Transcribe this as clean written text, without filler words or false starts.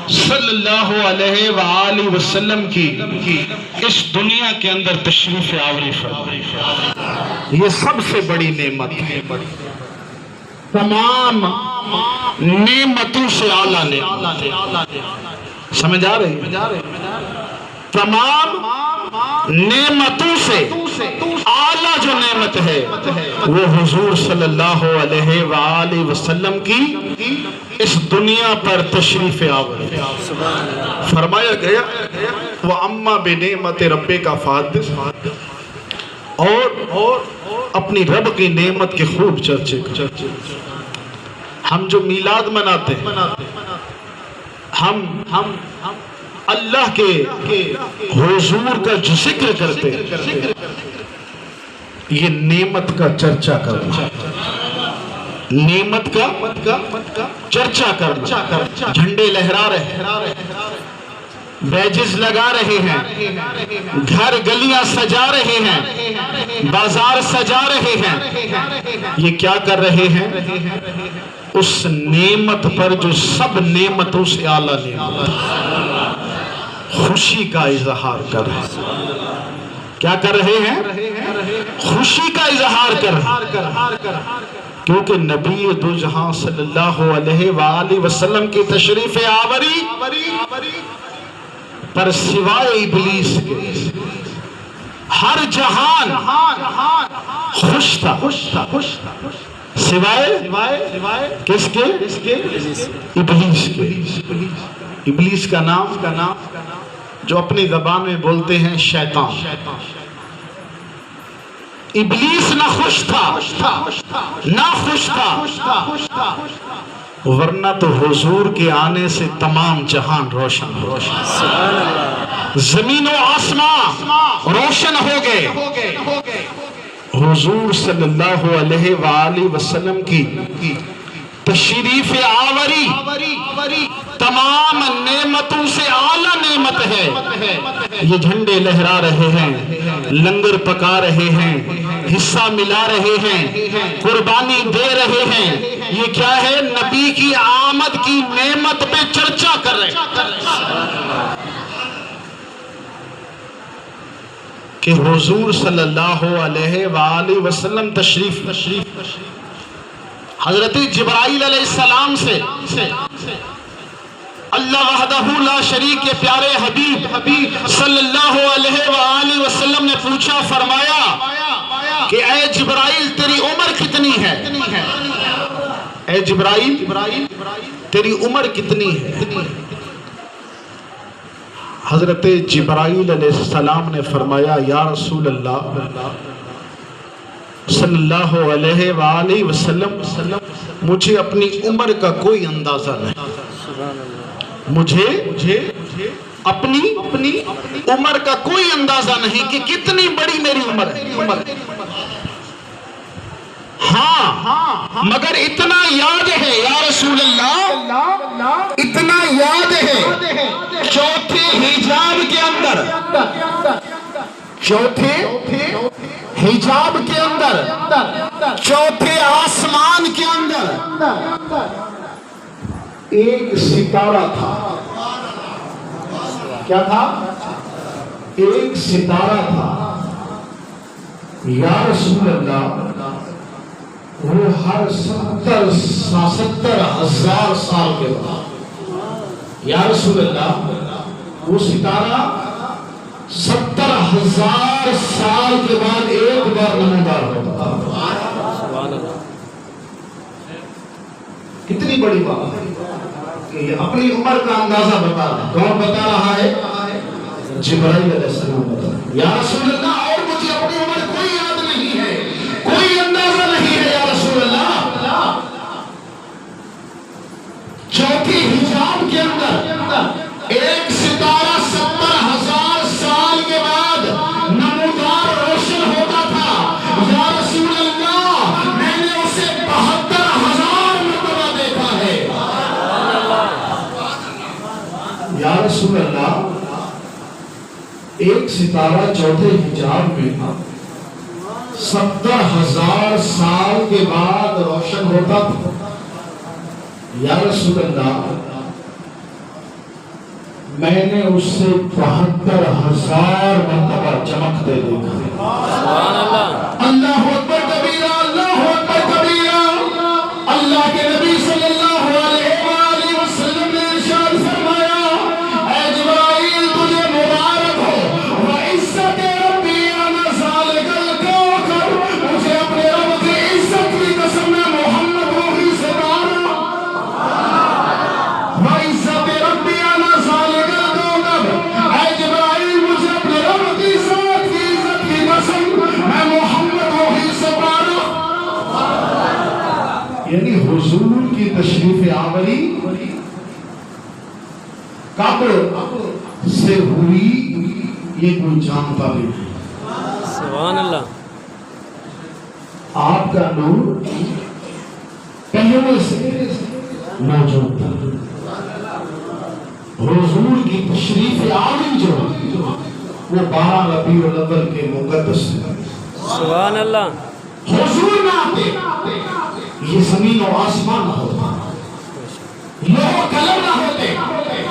صلی اللہ علیہ وآلہ وسلم کی اس دنیا کے اندر تشریف آوری فرمائی، یہ سب سے بڑی نعمت ہے، تمام نعمتوں سے اعلیٰ نعمت ہے۔ سمجھ آ رہی ہے؟ تمام نعمتوں سے اعلیٰ جو نعمت ہے وہ حضور صلی اللہ علیہ وآلہ وسلم کی اس دنیا پر تشریف آوری۔ فرمایا گیا وَأَمَّا بِنِعْمَتِ رَبِّكَ فَحَدِّثْ، اور اپنی رب کی نعمت کے خوب چرچے کر۔ ہم جو میلاد مناتے ہیں، ہم اللہ کے حضور کا جو ذکر کرتے ہیں، یہ نعمت کا چرچا کرنا، نعمت کا چرچا کرنا۔ جھنڈے لہرا رہے، بیجز لگا رہے ہیں، گھر گلیاں سجا رہے ہیں، بازار سجا رہے ہیں، یہ کیا کر رہے ہیں؟ اس نعمت پر جو سب نعمتوں سے اعلیٰ نعمت، خوشی کا اظہار کر رہے ہیں۔ کیا کر رہے ہیں؟ خوشی کا اظہار کر رہے ہیں، کیونکہ نبی دو جہاں صلی اللہ علیہ وآلہ وسلم کی تشریف آوری پر سوائے ابلیس کے ہر جہان خوش تھا، سوائے کس کے؟ ابلیس کے۔ ابلیس کا نام جو اپنی زبان میں بولتے ہیں شیطان، ابلیس نہ خوش تھا، ورنہ تو حضور کے آنے سے تمام جہان روشن، زمین و آسمان روشن ہو گئے۔ حضور صلی اللہ علیہ وآلہ وسلم کی تشریف آوری تمام نعمتوں سے اعلیٰ نعمت ہے۔ یہ جھنڈے لہرا رہے ہیں، لنگر پکا رہے ہیں، حصہ ملا رہے ہیں، قربانی دے رہے ہیں، یہ کیا ہے؟ نبی کی آمد کی نعمت پہ چرچا کر رہے ہیں کہ حضور صلی اللہ علیہ وآلہ وسلم تشریف۔ حضرت جبرائیل علیہ السلام سے اللہ وحدہ لا شریک کے پیارے حبیب صلی اللہ علیہ وآلہ وسلم نے پوچھا، فرمایا کہ اے جبرائیل تیری عمر کتنی ہے؟ اے جبرائیل تیری عمر کتنی ہے؟ حضرت جبرائیل علیہ السلام نے فرمایا یا رسول اللہ صلی اللہ علیہ وآلہ وسلم، مجھے اپنی عمر کا کوئی اندازہ نہیں، مجھے اپنی عمر کا کوئی اندازہ نہیں کہ کتنی بڑی میری عمر ہے۔ ہاں مگر اتنا یاد ہے یا رسول اللہ، اتنا یاد ہے چوتھے حجاب کے اندر، چوتھے حجاب کے اندر، چوتھے آسمان کے اندر ایک ستارہ تھا۔ کیا تھا؟ ایک ستارہ تھا۔ یا رسول اللہ وہ ہر 70,000 سال کے بعد، یا رسول اللہ وہ ستارہ 70,000 سال کے بعد ایک بار نمودار ہوتا ہے۔ کتنی بڑی بات ہے کہ اپنی عمر کا اندازہ بتا رہا ہے۔ کون بتا رہا ہے؟ جبرائیل علیہ السلام بتا رہا ہے۔ یا رسول اللہ اور مجھے اپنی عمر کوئی یاد نہیں ہے، کوئی اندازہ نہیں ہے یا رسول اللہ۔ چوتھی حجاب کے اندر ایک ستارہ 70,000 سال کے بعد نمودار روشن ہوتا تھا۔ یا رسول اللہ میں نے اسے 72,000 مرتبہ دیکھا ہے۔ یا رسول اللہ ایک ستارہ چوتھے حجاب میں 70,000 سال کے بعد روشن ہوتا تھا۔ یا رسول اللہ میں نے اس سے 72,000 مرتبہ چمکتے دیکھا. سبحان اللہ. اللہ اکبر کبیرہ، اللہ اکبر کبیرہ. اللہ کے نبی صلی اللہ علیہ وآلہ وسلم نے ارشاد فرمایا، اے جبرائیل تجھے مبارک ہو، وعزت ربی انا ذالک الکوکب، مجھے اپنے رب کی عزت کی قسم میں محمد وحی سے مارا. وعزت ربی انا ذالک الکوکب، اے جبرائیل مجھے اپنے رب کی ذات کی عزت کی قسم میں محمد وحی سے مارا. یعنی حضور کی تشریف آوری کب سے ہوئی یہ کوئی جانتا بھی نہیں. سبحان اللہ. آپ کا نور پہلے سے موجود تھا. حضور کی تشریف آوری جو وہ 12 ربیع الاول کے مقدس ہے. سبحان اللہ. حضور نہ آتے یہ زمین و آسمان نہ ہوتا، لوح و قلم نہ ہوتے،